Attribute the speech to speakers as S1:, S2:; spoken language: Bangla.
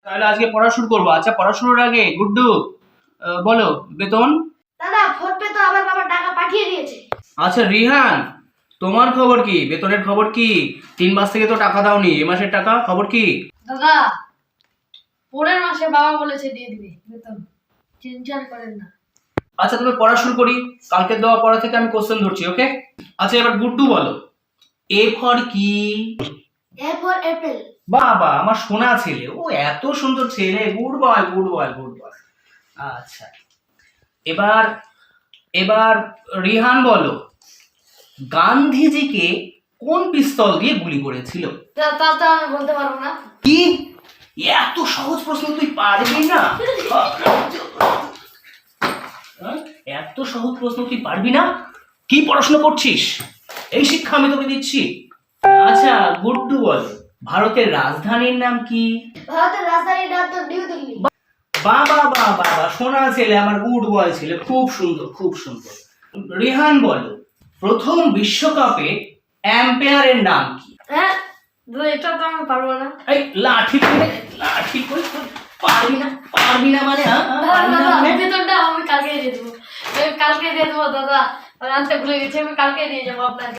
S1: তাহলে আজকে পড়া শুরু করবো। আচ্ছা, পড়া শুরুর আগে গুড্ডু বলো বেতন।
S2: দাদা ফোন পে তো আমার বাবা টাকা পাঠিয়ে দিয়েছে।
S1: আচ্ছা রিহান, তোমার খবর কি? বেতনের খবর কি? 3 মাস থেকে তো টাকা দাওনি, এ মাসের টাকা খবর কি?
S2: দাদা পরের মাসে বাবা বলেছে দিয়ে দিবে বেতন, চিন্তা করেন না।
S1: আচ্ছা তুমি পড়া শুরু করি, কালকে দেওয়া পড়া থেকে আমি কোশ্চেন ধরছি, ওকে? আচ্ছা এবার গুড্ডু বলো, এ ফর কি?
S2: A for Apple.
S1: বাবা আমার সোনা ছেলে, ও এত সুন্দর ছেলে, good boy good boy good boy. আচ্ছা এবার এবার রিহান বলো, গান্ধীজিকে কোন পিস্তল দিয়ে গুলি করেছিল?
S2: তা তো আমি বলতে পারবো না।
S1: কি এত সহজ প্রশ্ন তুই পারবি না? এত সহজ প্রশ্ন তুই পারবি না? কি পড়াশোনা করছিস? এই শিক্ষা আমি তোকে দিচ্ছি। আচ্ছা গুড্ডু বল, ভারতের রাজধানীর নাম কি?
S2: ভারতের রাজধানীর নাম তো নিউ দিল্লি।
S1: বাবা বাবা বাবা, সোনা ছেলে আমার, গুড বয় ছেলে, খুব সুন্দর খুব সুন্দর। রিহান বলো, প্রথম বিশ্বকাপে এম্পায়ারের নাম কি?
S2: হ্যাঁ এটা তো আমি পারবো না।
S1: এই লাঠি করে পারবি না মানে?
S2: বেতনটা আমি কালকে দিয়ে দেবো, কালকে দিয়ে দেবো দাদা, আনতে ভুলে গেছি, আমি কালকে দিয়ে যাবো আপনাকে।